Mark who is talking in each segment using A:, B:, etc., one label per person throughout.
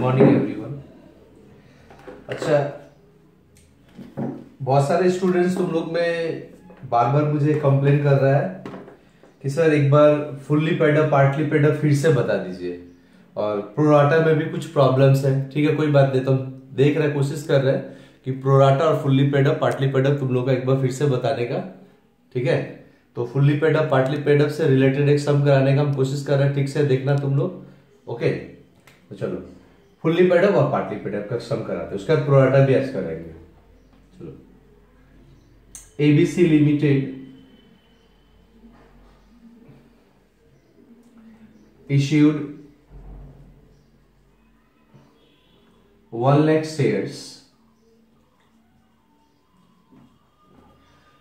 A: Morning everyone. अच्छा, बहुत सारे स्टूडेंट्स तुम लोग में बार बार मुझे कंप्लेन कर रहा है कि सर एक बार fully paid up partly paid up फिर से बता दीजिए, और प्रोराटा में भी कुछ प्रॉब्लम्स है। ठीक है, कोई बात नहीं, तुम देख रहे कोशिश कर रहे हैं कि प्रोराटा और fully paid up partly paid up तुम लोग का एक बार फिर से बताने का। ठीक है, तो fully paid up partly paid up से रिलेटेड एक सम कराने का हम कोशिश कर रहे हैं। ठीक से देखना तुम लोग। ओके, तो चलो फुल्ली पेड अप और पार्टली पेड अप का सम कराते हैं, उसका प्रोराटा भी आज करेंगे। चलो, ABC limited issued 1 lakh shares.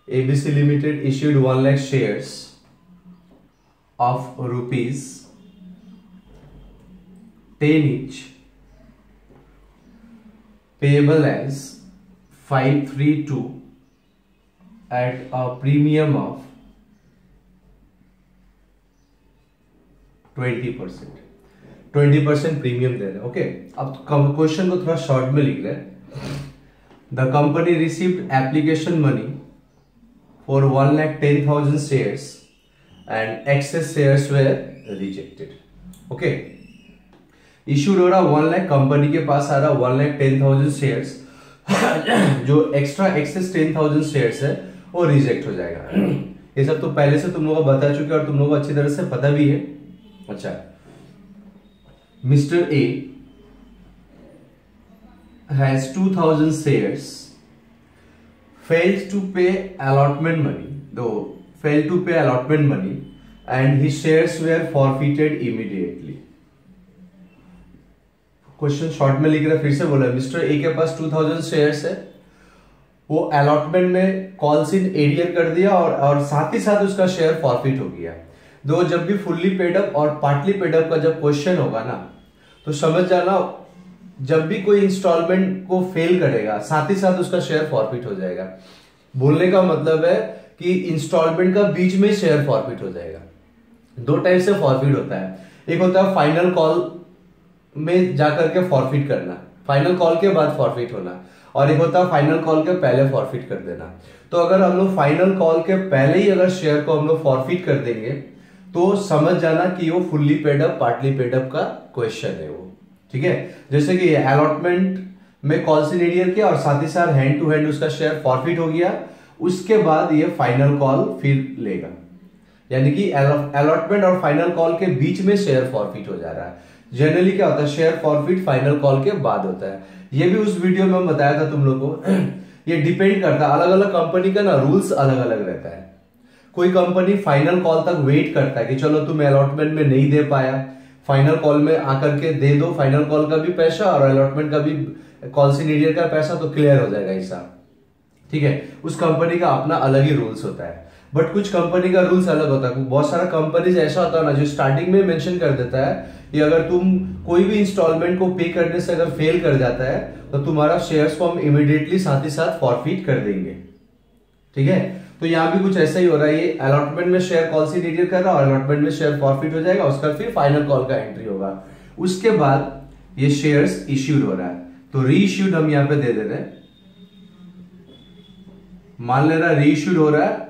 A: ABC Limited issued 1 lakh shares of rupees 10 each, payable as 532 at a premium of 20% premium दे रहे हैं। ओके, अब क्वेश्चन को थोड़ा शॉर्ट में लिख रहे हैं। The company received application money for 1,10,000 shares and excess shares were rejected. Okay, issued हो रहा 1 लाख, कंपनी के पास आ रहा 1,10,000 शेयर्स, जो एक्स्ट्रा एक्सेस 10,000 शेयर्स है वो रिजेक्ट हो जाएगा। ये सब तो पहले से तुम लोगों को बता चुके और तुम लोगों को अच्छी तरह से पता भी है। अच्छा, mister A has 2,000 shares, failed to pay allotment money and his shares were forfeited immediately. Question short में लिख रहा, फिर से बोला, मिस्टर ए के पास 2,000 शेयर्स है, वो अलॉटमेंट में कॉल्स इन एरियर कर दिया और साथ ही साथ उसका शेयर फॉरफिट हो गया। दो, जब भी फुल्ली पेड अप और पार्टली पेड अप का जब क्वेश्चन होगा ना, तो समझ जाना जब भी कोई इंस्टॉलमेंट को फेल करेगा साथ ही साथ उसका शेयर फॉरफिट हो जाएगा। बोलने का मतलब है कि इंस्टॉलमेंट का बीच में शेयर फॉरफिट हो जाएगा। दो टाइप से फॉरफिट होता है, एक होता है फाइनल कॉल में जाकर के फॉरफिट करना, फाइनल कॉल के बाद फॉरफिट होना, और एक होता है फाइनल कॉल के पहले फॉरफिट कर देना। तो अगर हम लोग फाइनल कॉल के पहले ही अगर शेयर को हम लोग फॉरफिट कर देंगे तो समझ जाना कि वो fully paid up partly paid up का क्वेश्चन है वो। ठीक है, जैसे कि अलॉटमेंट में कॉल्स इन एरियर किया और साथ ही साथ हैंड टू हैंड उसका शेयर फॉरफिट हो गया, उसके बाद ये फाइनल कॉल फिर लेगा, यानी कि अलॉटमेंट और फाइनल कॉल के बीच में शेयर फॉरफिट हो जा रहा है। जनरली क्या होता है, शेयर फॉरफिट फाइनल कॉल के बाद होता है। ये भी उस वीडियो में बताया था तुम लोग को। ये डिपेंड करता है, अलग अलग कंपनी का ना रूल्स अलग अलग रहता है। कोई कंपनी फाइनल कॉल तक वेट करता है कि चलो तुम अलॉटमेंट में नहीं दे पाया, फाइनल कॉल में आकर के दे दो, फाइनल कॉल का भी पैसा और अलॉटमेंट का भी कॉल्स इन एरियर का पैसा, तो क्लियर हो जाएगा हिसाब। ठीक है, उस कंपनी का अपना अलग ही रूल्स होता है। बट कुछ कंपनी का रूल्स अलग होता है। बहुत सारा कंपनीज ऐसा होता है ना जो स्टार्टिंग में मेंशन कर देता है कि अगर तुम कोई भी इंस्टॉलमेंट को पे करने से अगर फेल कर जाता है तो तुम्हारा शेयर्स को हम इमीडिएटली साथ ही साथ फॉरफिट कर देंगे। ठीक है, तो यहां भी कुछ ऐसा ही हो रहा है। ये अलॉटमेंट में शेयर कॉल से एरियर कर रहा है और अलॉटमेंट में शेयर फॉरफिट हो जाएगा, उसका फिर फाइनल कॉल का एंट्री होगा, उसके बाद ये शेयर्स इश्यूड हो रहा है। तो री इश्यूड हम यहां पे दे दे रहे हैं, मान ले रहा री इश्यूड हो रहा है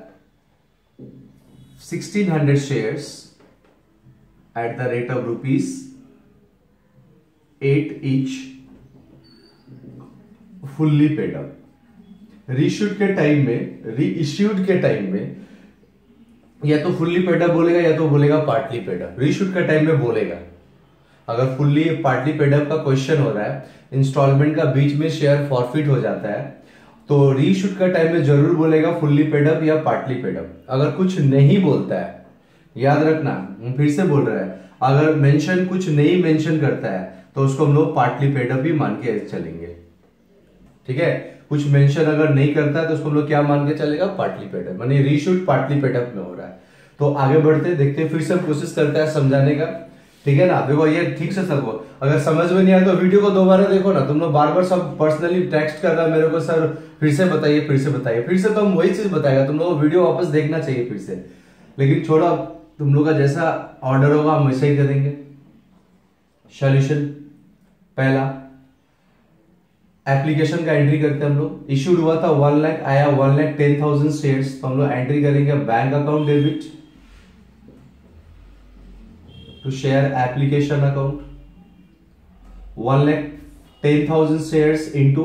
A: 1600 shares at the rate of ₹8 each, fully paid up. Reissued के टाइम में या तो फुल्ली पेड अप बोलेगा या तो बोलेगा पार्टली पेड अप। रीइश्यूड के टाइम में बोलेगा, अगर फुल्ली पार्टली पेड अप का क्वेश्चन हो रहा है, इंस्टॉलमेंट का बीच में शेयर फॉरफिट हो जाता है, तो रीइश्यूड का टाइम में जरूर बोलेगा फुल्ली पेड अप या पार्टली पेड अप। अगर कुछ नहीं बोलता है, याद रखना, फिर से बोल रहा है, अगर मेंशन कुछ नहीं मेंशन करता है तो उसको हम लोग पार्टली पेड अप ही मान के चलेंगे। ठीक है, कुछ मेंशन अगर नहीं करता है तो उसको हम लोग क्या मान के चलेगा, पार्टली पेड अप, माने रीइश्यूड पार्टली पेड अप में हो रहा है। तो आगे बढ़ते देखते फिर से कोशिश करता है समझाने का। ठीक है ना, देखो ये ठीक से सबको अगर समझ में नहीं आया तो वीडियो को दोबारा देखो ना। तुम लोग बार बार सब पर्सनली टेक्स्ट कर रहा है मेरे को, सर फिर से बताइए, फिर से बताइए, फिर से तो हम वही चीज बताएगा, तुम लोग वीडियो वापस देखना चाहिए फिर से। लेकिन छोड़ो, तुम लोग का जैसा ऑर्डर होगा हम वैसे ही करेंगे। सॉल्यूशन, पहला एप्लीकेशन का एंट्री करते हैं हम लोग। इश्यूड हुआ था 1 लाख, आया 1,10,000 शेयर्स, तो हम लोग एंट्री करेंगे bank account debit to share application account 1,10,000 shares into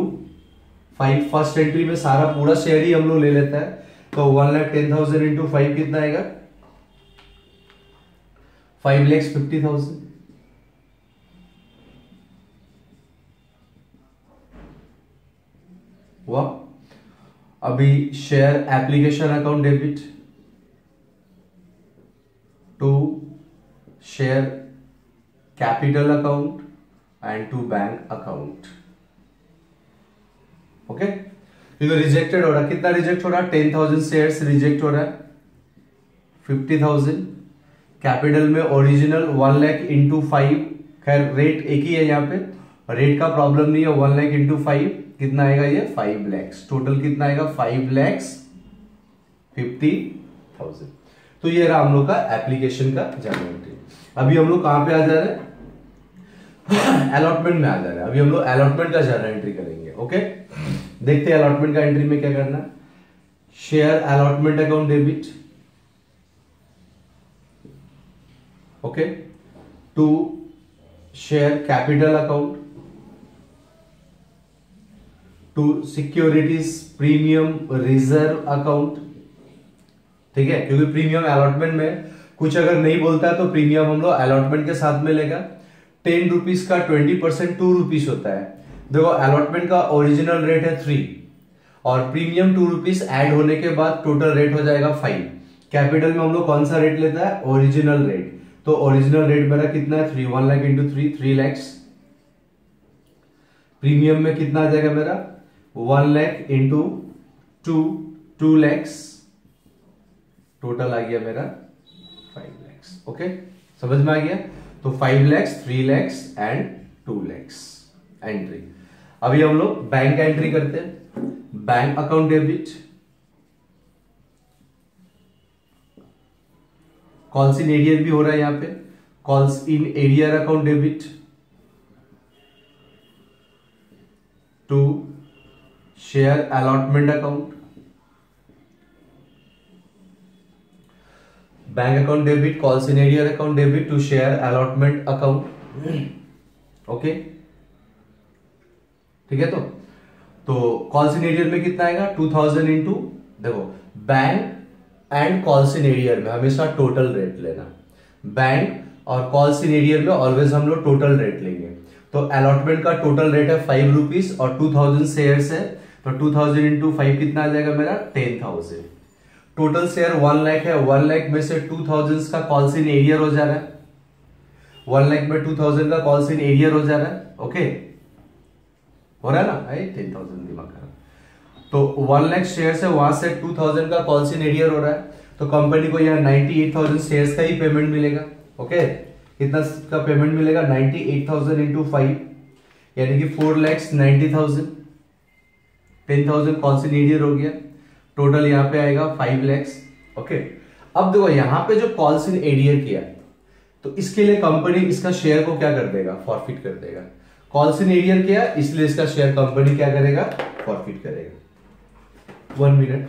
A: 5। First entry में सारा पूरा शेयर ही हम लोग ले लेता है, तो 1,10,000 इंटू 5 कितना आएगा 5,50,000। हुआ। अभी share application account debit to share capital account and to bank account. Okay, क्योंकि रिजेक्टेड हो रहा है, कितना रिजेक्ट हो रहा है 10,000 शेयर्स रिजेक्ट हो रहा है 50,000। कैपिटल में ओरिजिनल 1 लाख इंटू 5, खैर रेट एक ही है यहाँ पे, रेट का प्रॉब्लम नहीं है। 1 लाख इंटू 5 कितना आएगा ये 5 lakhs, टोटल कितना आएगा 5,50,000। तो ये रहा हम लोग का एप्लीकेशन का जर्नल एंट्री। अभी हम लोग कहां पे आ जा रहे हैं अलॉटमेंट में आ जा रहे हैं। अभी हम लोग अलॉटमेंट का जर्नल एंट्री करेंगे। ओके, देखते हैं अलॉटमेंट का एंट्री में क्या करना है। Share allotment account debit, okay, to share capital account to securities premium reserve account. ठीक है, क्योंकि प्रीमियम अलॉटमेंट में कुछ अगर नहीं बोलता है तो प्रीमियम हम लोग अलॉटमेंट के साथ में लेगा। 10 रुपीज का 20% 2 रुपीज होता है। देखो अलॉटमेंट का ओरिजिनल रेट है 3 और प्रीमियम 2 रुपीज ऐड होने के बाद टोटल रेट हो जाएगा 5। कैपिटल में हम लोग कौन सा रेट लेता है ओरिजिनल रेट, तो ओरिजिनल रेट मेरा कितना है 3, 1 लाख इंटू 3 lakhs। प्रीमियम में कितना आ जाएगा मेरा 1 लाख इंटू 2 lakhs, टोटल आ गया मेरा 5 lakhs। ओके, समझ में आ गया। तो 5 lakhs, 3 lakhs and 2 lakhs entry. अभी हम लोग बैंक का एंट्री करते हैं। Bank account debit, calls in arrear भी हो रहा है यहां पे, calls in arrear account debit to share allotment account, bank account debit, calls in arrear account debit to share allotment account. Okay, ठीक है। तो कॉल्स इन एरियर में कितना आएगा 2,000 इंटू, देखो bank and calls in arrear में हमेशा total rate लेना। बैंक और कॉल्स इन एरियर में ऑलवेज हम लोग टोटल रेट लेंगे। तो अलॉटमेंट का टोटल रेट है 5 रुपीज और 2,000 शेयर्स है, तो 2,000 इंटू 5 कितना आ जाएगा मेरा 10,000। टोटल शेयर 1 लाख है, 1 लाख में से 2,000 का कॉल्स इन एरियर हो जा रहा है, 1 लाख में 2,000 का कॉल्स इन एरियर हो जा रहा है। ओके, हो रहा है ना, 10,000 दिमाग खराब। तो 1 लाख शेयर है, वहां से 2,000 का कॉल्स इन एरियर हो रहा है, तो कंपनी को यहाँ 98,000 शेयर्स का ही पेमेंट मिलेगा। ओके, कितना का पेमेंट मिलेगा 98,000 इंटू 5 यानी कि 4,90,000। 10,000 कॉल्स इन एरियर हो गया, टोटल यहाँ पे आएगा 5 lakhs। ओके, अब देखो यहाँ पे जो कॉल्स इन एरियर किया तो इसके लिए कंपनी इसका शेयर को क्या कर देगा फॉरफिट कर देगा। कॉल्स इन एरियर किया इसलिए इसका शेयर कंपनी क्या करेगा फॉरफिट करेगा। 1 मिनट।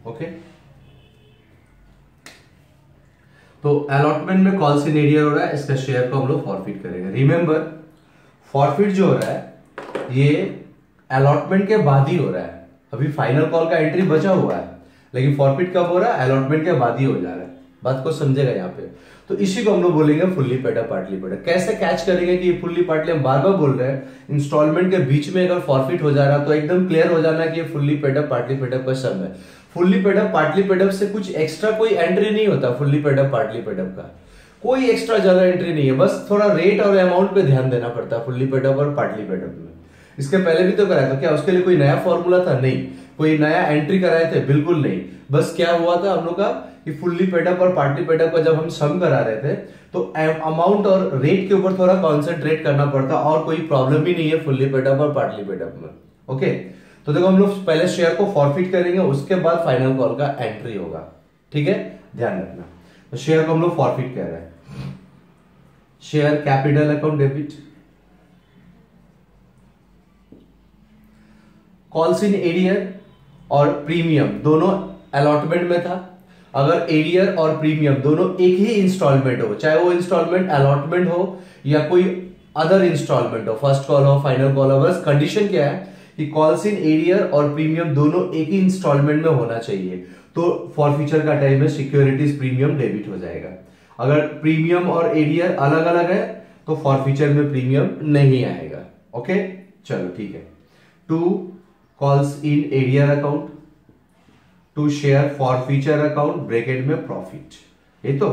A: ओके, तो अलॉटमेंट में कॉल्स इन एरियर हो रहा है, इसका शेयर को हम लोग फॉरफिट करेंगे। रिमेंबर, फॉरफिट जो हो रहा है ये अलॉटमेंट के बाद ही हो रहा है। अभी फाइनल कॉल का एंट्री बचा हुआ है, लेकिन फॉरफिट कब हो रहा है अलॉटमेंट के बाद ही हो जा रहा है। बात को समझेगा यहाँ पे। तो इसी को हम लोग बोलेंगे fully paid up partly paid up. कैसे कैच करेंगे कि ये फुल्ली पार्टली, हम बार बार बोल रहे हैं इंस्टॉलमेंट के बीच में अगर फॉरफिट हो जा रहा है तो एकदम क्लियर हो जाना कि ये fully paid up partly paid up का सम है। Fully paid up partly paid up से कुछ एक्स्ट्रा कोई एंट्री नहीं होता। Fully paid up partly paid up का कोई एक्स्ट्रा ज्यादा एंट्री नहीं है, बस थोड़ा रेट और अमाउंट पे ध्यान देना पड़ता है फुल्ली पेड अप और पार्टली पेड अप में। इसके पहले भी तो कराया था, क्या उसके लिए कोई नया फॉर्मूला था? नहीं। कोई नया एंट्री कराए थे? बिल्कुल नहीं। बस क्या हुआ था हम लोग का कि फुल्ली पेड अप और पार्टली पेड अप का जब हम सम करा रहे थे तो अमाउंट और रेट के ऊपर थोड़ा कॉन्सेंट्रेट करना पड़ता, और कोई प्रॉब्लम ही नहीं है फुल्ली पेड अप और पार्टली पेड अप में। ओके, तो देखो हम लोग पहले शेयर को फॉरफिट करेंगे, उसके बाद फाइनल कॉल का एंट्री होगा। ठीक है, ध्यान रखना। तो शेयर को हम लोग फॉरफिट कर रहे हैं। Share capital account debit, calls in arrear और प्रीमियम दोनों अलॉटमेंट में था। अगर एरियर और प्रीमियम दोनों एक ही इंस्टॉलमेंट हो, चाहे वो इंस्टॉलमेंट अलॉटमेंट हो या कोई अदर इंस्टॉलमेंट हो, फर्स्ट कॉल हो, फाइनल कॉल हो, बस कंडीशन क्या है कि कॉल्स इन एरियर और प्रीमियम दोनों एक ही इंस्टॉलमेंट में होना चाहिए, तो फॉरफीचर का टाइम में सिक्योरिटीज प्रीमियम डेबिट हो जाएगा। अगर प्रीमियम और एरियर अलग अलग है तो फॉरफीचर में प्रीमियम नहीं आएगा। ओके, चलो ठीक है। To calls in arrear account, to share forfeiture account bracket में प्रॉफिट। ये तो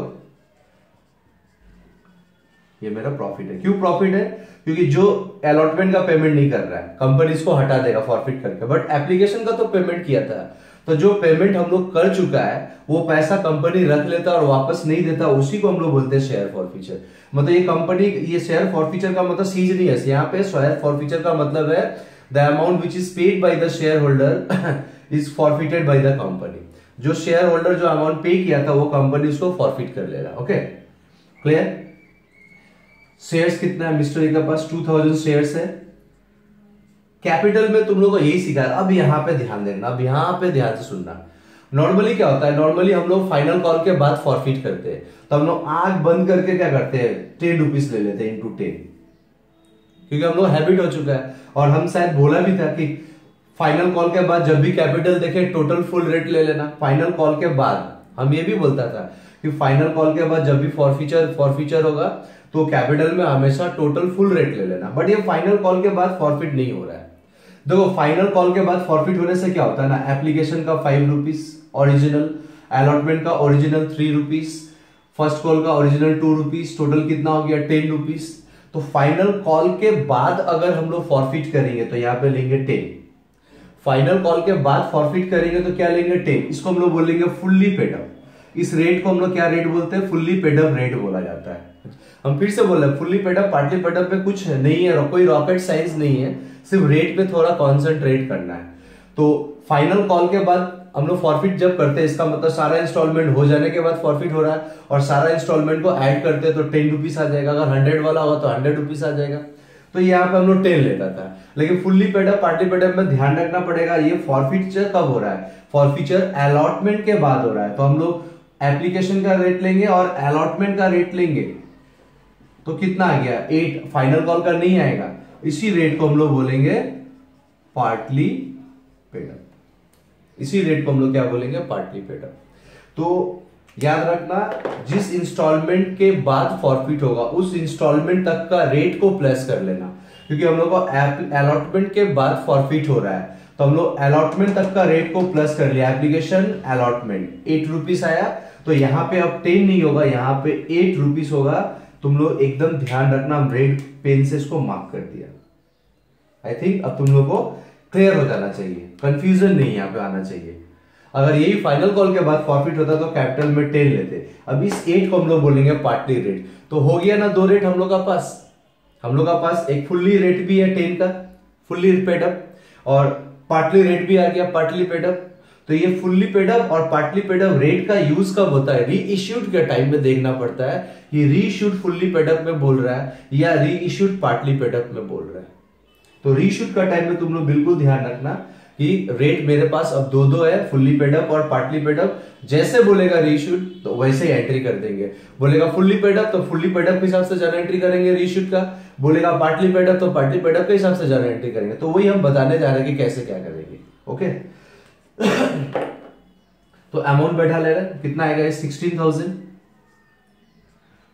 A: ये मेरा प्रॉफिट है। क्यों प्रॉफिट है? क्योंकि जो अलॉटमेंट का पेमेंट नहीं कर रहा है कंपनी इसको हटा देगा फॉरफिट करके, बट एप्लीकेशन का तो पेमेंट किया था, तो जो पेमेंट हम लोग कर चुका है वो पैसा कंपनी रख लेता और वापस नहीं देता, उसी को हम लोग बोलते हैं शेयर फॉरफीचर। मतलब ये कंपनी, ये शेयर फॉरफीचर का मतलब सीज नहीं है, यहाँ पे शेयर फॉरफीचर का मतलब है the amount which is paid by the share holder is forfeited by the company. जो शेयर होल्डर जो अमाउंट पे किया था वो कंपनी उसको फॉरफिट कर लेगा। Okay, clear? शेयर्स कितना है मिस्टर ए के पास? 2000 शेयर्स है। कैपिटल में तुम लोगों को यही सिखाया। अब यहां पे ध्यान देना, अब यहां पे ध्यान से सुनना। नॉर्मली क्या होता है, नॉर्मली हम लोग फाइनल कॉल के बाद फॉरफिट करते हैं, तो हम लोग आंख बंद करके क्या करते हैं, 10 रुपीज ले लेते हैं इंटू 10, क्योंकि हम लोग हैबिट हो चुका है। और हम शायद बोला भी था कि फाइनल कॉल के बाद जब भी कैपिटल देखे टोटल फुल रेट ले लेना। फाइनल कॉल के बाद हम ये भी बोलता था कि फाइनल कॉल के बाद जब भी फॉरफीचर होगा तो कैपिटल में हमेशा टोटल फुल रेट ले लेना। बट ये फाइनल कॉल के बाद फॉरफिट नहीं हो रहा है। देखो फाइनल कॉल के बाद फॉरफिट होने से क्या होता है ना, एप्लीकेशन का 5 रुपीज ओरिजिनल, अलॉटमेंट का ओरिजिनल 3 रुपीज, फर्स्ट कॉल का ओरिजिनल 2 रुपीज, टोटल कितना हो गया 10 रुपीज। तो फाइनल कॉल के बाद अगर हम लोग फॉरफिट करेंगे तो यहाँ पे लेंगे 10। फाइनल कॉल के बाद फॉरफिट करेंगे तो क्या लेंगे 10। इसको हम लोग बोलेंगे फुल्ली पेड अप। इस रेट को हम लोग क्या रेट बोलते हैं, फुल्ली पेड अप रेट बोला जाता है। हम फिर से बोल रहे हैं fully paid up partly paid up में कुछ नहीं है, कोई रॉकेट साइंस नहीं है, सिर्फ रेट पे थोड़ा कॉन्सेंट्रेट करना है। तो फाइनल कॉल के बाद हम लोग फॉरफिट जब करते हैं, इसका मतलब सारा इंस्टॉलमेंट हो जाने के बाद फॉरफिट हो रहा है, और सारा इंस्टॉलमेंट को ऐड करते हैं तो 10 रुपीज आ जाएगा। अगर 100 वाला होगा तो 100 रुपीज आ जाएगा। तो यहाँ पे हम लोग 10 लेता था। लेकिन fully paid up partly paid up में ध्यान रखना पड़ेगा, ये फॉरफिचर कब हो रहा है, फॉरफिचर अलॉटमेंट के बाद हो रहा है। तो हम लोग एप्लीकेशन का रेट लेंगे और अलॉटमेंट का रेट लेंगे, तो कितना आ गया 8। फाइनल कॉल का नहीं आएगा, इसी रेट को हम लोग बोलेंगे पार्टली पेड अप। इसी रेट को हम लोग क्या बोलेंगे, पार्टली पेड अप। तो याद रखना, जिस इंस्टॉलमेंट के बाद फॉरफिट होगा उस इंस्टॉलमेंट तक का रेट को प्लस कर लेना, क्योंकि हम लोग को अलॉटमेंट के बाद फॉरफिट हो रहा है, तो हम लोग अलॉटमेंट तक का रेट को प्लस कर लिया। एप्लीकेशन अलॉटमेंट 8 रुपीज आया, तो यहाँ पे अब 10 नहीं होगा, यहाँ पे 8 रुपीज होगा। तुम लोग एकदम ध्यान रखना, हम रेड पेन से इसको मार्क कर दिया। आई थिंक अब तुम लोग को क्लियर हो जाना चाहिए, कंफ्यूजन नहीं यहाँ पे आना चाहिए। अगर यही फाइनल कॉल के बाद फॉरफिट होता तो कैपिटल में 10 लेते। अब इस 8 को हम लोग बोलेंगे पार्टली रेट। तो हो गया ना 2 रेट हम लोग का पास। हम लोग का पास एक फुल्ली रेट भी है 10 का, फुल्ली पेड अप, और पार्टली रेट भी आ गया, पार्टली पेड अप। तो ये फुल्ली पेड अप और पार्टली पेड अप रेट का यूज कब होता है, री इश्यूड के टाइम में देखना पड़ता है, ये री इश्यूड फुल्ली पेड अप में बोल रहा है या री इश्यूड पार्टली पेड अप में बोल रहा है। तो री इश्यूड का टाइम में तुम लोग बिल्कुल ध्यान रखना कि रेट मेरे पास अब 2 है, फुल्ली पेड अप और पार्टली पेड अप। जैसे बोलेगा री इश्यूड तो वैसे ही एंट्री कर देंगे। बोलेगा फुल्ली पेड अप तो फुल्ली पेड अप के हिसाब से जरा एंट्री करेंगे री इश्यूड का। बोलेगा पार्टली पेड अप तो पार्टली पेड अप के हिसाब से जरा एंट्री करेंगे। तो वही हम बताने जा रहे हैं कि कैसे क्या करेंगे। ओके तो अमाउंट बैठा ले रहे, कितना आएगा 16,000।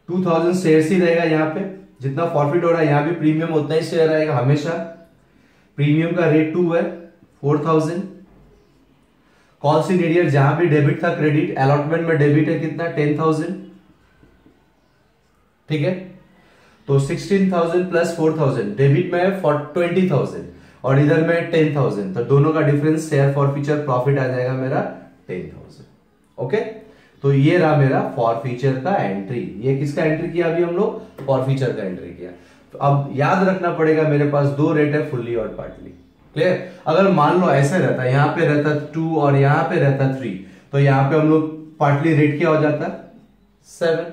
A: 2000 शेयर ही रहेगा यहाँ पे, जितना प्रॉफिट हो रहा है यहाँ भी प्रीमियम उतना ही शेयर आएगा हमेशा। प्रीमियम का रेट 2 है 4000। कॉल्स इन एरियर जहां भी डेबिट था क्रेडिट, अलॉटमेंट में डेबिट है कितना 10,000। ठीक है, तो 16,000 प्लस 4,000 डेबिट में है 20,000 और इधर में 10,000, तो दोनों का डिफरेंस शेयर फॉरफीचर प्रॉफिट आ जाएगा मेरा 10,000। ओके, तो ये रहा मेरा फॉरफीचर का एंट्री। ये किसका एंट्री किया अभी हम लोग? फॉरफीचर का एंट्री किया। तो अब याद रखना पड़ेगा मेरे पास दो रेट है, फुल्ली और पार्टली। क्लियर? अगर मान लो ऐसे रहता, यहाँ पे रहता 2 और यहाँ पे रहता 3, तो यहाँ पे हम लोग पार्टली रेट क्या हो जाता? 7,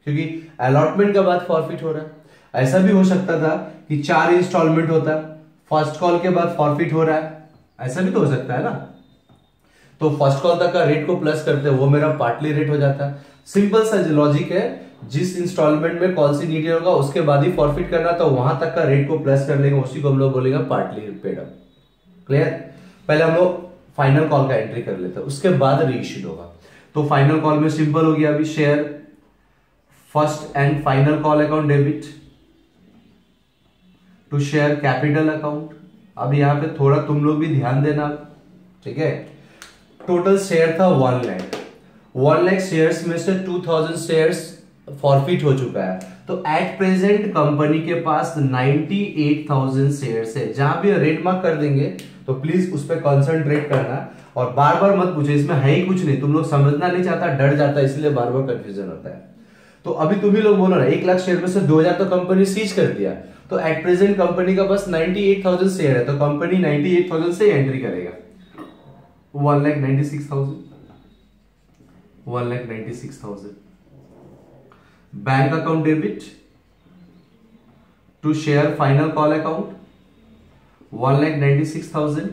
A: क्योंकि अलॉटमेंट के बाद फॉरफिट हो रहा है। ऐसा भी हो सकता था कि 4 इंस्टॉलमेंट होता, फर्स्ट कॉल के बाद फॉरफिट हो रहा है, ऐसा भी तो हो सकता है ना। तो फर्स्ट कॉल तक का रेट को प्लस करते वो मेरा पार्टली रेट हो जाता है। सिंपल सा लॉजिक है, जिस इंस्टॉलमेंट में कॉल सी नीडेड होगा उसके बाद ही फॉरफिट करना, तो वहां तक का रेट को प्लस कर लेंगे, उसी को हम लोग बोलेंगे पार्टली पेड अप। क्लियर? पहले हम लोग फाइनल कॉल का एंट्री कर लेते हैं, उसके बाद रीइश्यूड होगा। तो फाइनल कॉल में सिंपल हो गया अभी, share first and final call account debit to share capital account. अब यहां पे थोड़ा तुम लोग भी ध्यान देना, ठीक है। टोटल शेयर था 1 लाख, 1 लाख शेयर्स में से 2000 शेयर्स फॉरफिट हो चुका है। तो एट प्रेजेंट कंपनी के पास 98,000 शेयर्स है। जहां भी रेट मार्क कर देंगे तो प्लीज उस पर कॉन्सेंट्रेट करना और बार बार मत पूछे, इसमें है ही कुछ नहीं, तुम लोग समझना नहीं चाहता, डर जाता है, इसलिए बार बार कंफ्यूजन होता है। तो अभी तुम ही लोग बोलो ना, 1 लाख शेयर में से 2000 तो कंपनी सीज कर दिया, तो एट प्रेजेंट कंपनी का बस 98,000 शेयर है, तो कंपनी 98,000 से एंट्री करेगा। 1,96,000, 1,96,000 bank account debit to share final call account 1,96,000,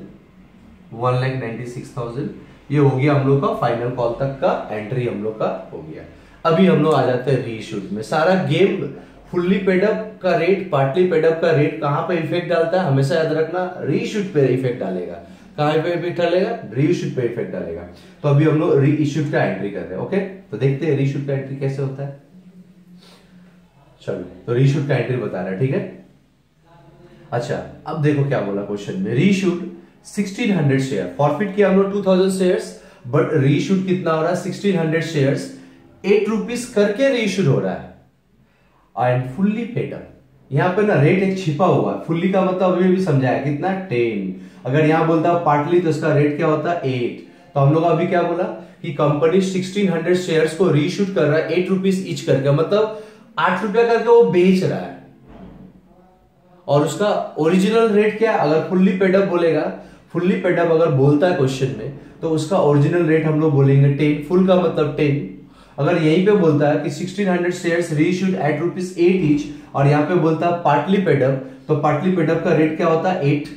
A: 1,96,000। ये हो गया हम लोग का फाइनल कॉल तक का एंट्री, हम लोग का हो गया। अभी हम लोग आ जाते हैं रीइश्यूड में। सारा गेम फुल्ली पेडअप का रेट, पार्टली पेडअप का रेट कहां पे इफेक्ट डालता है, हमेशा याद रखना, रीइश्यूड पे इफेक्ट डालेगा। कहां पे इफेक्ट डालेगा? रीइश्यूड पे इफेक्ट डालेगा। तो अभी हम लोग रीइश्यूड का एंट्री कर रहे हैं। ओके, तो देखते हैं रीइश्यूड का एंट्री कैसे होता है। चलो, तो रीइश्यूड का एंट्री बता रहा है, ठीक है। अच्छा, अब देखो क्या बोला क्वेश्चन में। रीइश्यूड 1600 शेयर, फॉरफिट किया हम लोग 2000 शेयर्स, बट रीइश्यूड कितना हो रहा है? 1600 शेयर्स 8 रुपीज करके रीइश्यूड हो रहा है एंड फुल्ली पेड अप। यहां पे ना रेट एक छिपा हुआ है, फुल्ली का मतलब अभी भी समझाया कितना, 10। अगर यहां बोलता पार्टली तो इसका रेट क्या होता है? 8। तो हम लोग अभी क्या बोला कि कंपनी 1600 शेयर्स को रीइश्यूड कर रहा है 8 रुपीज ईच करके, मतलब 8 रुपया करके वो बेच रहा है। और उसका ओरिजिनल रेट क्या है? अगर फुल्ली पेडअप बोलेगा, फुल्ली पेडअप अगर बोलता है क्वेश्चन में, तो उसका ओरिजिनल रेट हम लोग बोलेंगे 10, फुल का मतलब 10। अगर यहीं पे बोलता है कि 1600 shares reissued at rupees 8 each, और यहां पे बोलता है पार्टली पेडअप, तो पार्टली पेडअप का रेट क्या होता है? 8।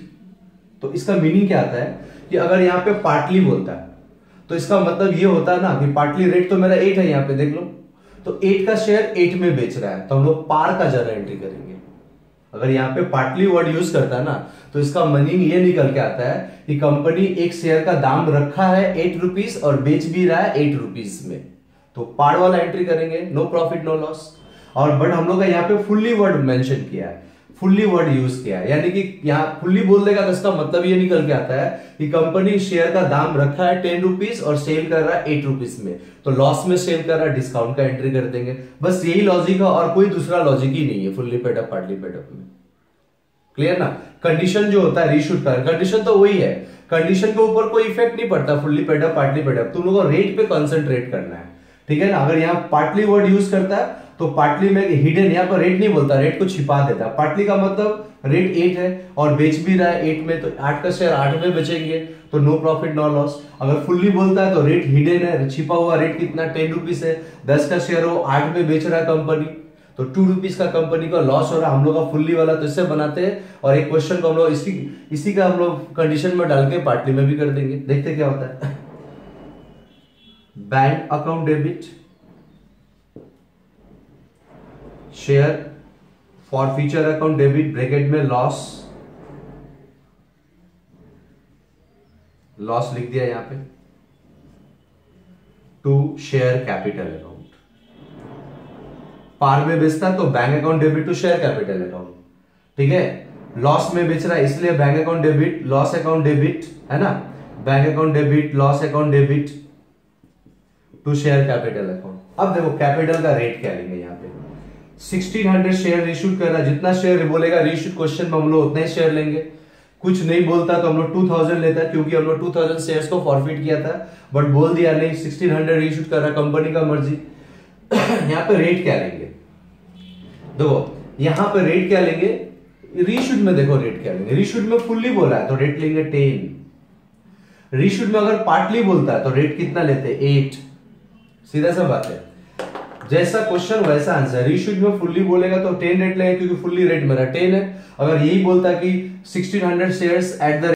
A: तो इसका मीनिंग क्या आता है कि अगर यहाँ पे पार्टली बोलता है तो इसका मतलब ये होता है ना कि पार्टली रेट तो मेरा 8 है, यहाँ पे देख लो, तो 8 का शेयर 8 में बेच रहा है, तो हम लोग पार का जरा एंट्री करेंगे। अगर यहाँ पे पार्टली वर्ड यूज करता है ना, तो इसका मीनिंग ये निकल के आता है कि कंपनी एक शेयर का दाम रखा है 8 रुपीज और बेच भी रहा है 8 रुपीज में, तो पार वाला एंट्री करेंगे, नो प्रॉफिट नो लॉस। और बट हम लोग का यहाँ पे फुल्ली वर्ड मेंशन किया है, फुल्ली वर्ड यूज किया है, यानी कि यहाँ फुल्ली बोल देगा तो इसका मतलब ये निकल के आता है कि कंपनी शेयर का दाम रखा है 10 रुपीज और सेल कर रहा है 8 रुपीज में, तो लॉस में सेल कर रहा है, डिस्काउंट का एंट्री कर देंगे। बस यही लॉजिक है और कोई दूसरा लॉजिक ही नहीं है फुल्ली पेडअप पार्टली पेडअप में। क्लियर ना? कंडीशन जो होता है रीइश्यूड का, कंडीशन तो वही है, कंडीशन के ऊपर कोई इफेक्ट नहीं पड़ता फुल्ली पेडअप पार्टली पेडअप, तुम लोगों को रेट पे कंसंट्रेट करना है, ठीक है ना। अगर यहाँ पार्टली वर्ड यूज करता है तो पार्टली में हिडन, यहाँ पर रेट नहीं बोलता, रेट को छिपा देता है। पार्टली का मतलब रेट 8 है और बेच भी रहा है 8 में, तो 8 का शेयर 8 में बेचेंगे, तो नो प्रॉफिट नो लॉस। अगर फुल्ली बोलता है तो रेट हिडन है, छिपा हुआ रेट कितना 10 रुपीज है, 10 का शेयर वो 8 में बेच रहा है कंपनी, तो 2 रुपीज का कंपनी का लॉस हो रहा है। हम लोग का फुल्ली वाला तो इससे बनाते हैं और एक क्वेश्चन को हम लोग इसी का हम लोग कंडीशन में डाल के पार्टली में भी कर देंगे, देखते क्या होता है। Bank account debit share forfeiture account debit bracket में लॉस लिख दिया यहां पे, टू शेयर कैपिटल अकाउंट। पार में बेचता है तो bank account debit to share capital account, ठीक है। लॉस में बेच रहा है इसलिए bank account debit loss account debit, है ना, bank account debit loss account debit to share capital account. अब देखो कैपिटल का रेट क्या लेंगे यहाँ पे, 1600 शेयर रीइश्यूड कर रहा है, जितना शेयर बोलेगा रीइश्यूड क्वेश्चन में हम लोग उतना ही शेयर लेंगे। कुछ नहीं बोलता तो हम लोग 2000 लेता है, क्योंकि हम लोग 2000 शेयर्स को फॉरफिट किया था, बट बोल दिया नहीं 1600 रीशूट कर रहा, कंपनी का मर्जी। यहाँ पे रेट क्या लेंगे, देखो यहाँ पे रेट क्या लेंगे, रीशूट में देखो रेट क्या लेंगे, रीशूट में फुल्ली बोला है तो रेट लेंगे 10, रीशूट में अगर पार्टली बोलता है तो रेट कितना लेते हैं 8, सीधा सा बात है, जैसा क्वेश्चन वैसा आंसर। रीशूट में फुल्ली बोलेगा तो 10 रेट लेंगे, क्योंकि फुल्ली रेट मेरा 10 है। अगर यही बोलता कि 1600 शेयर्स एट द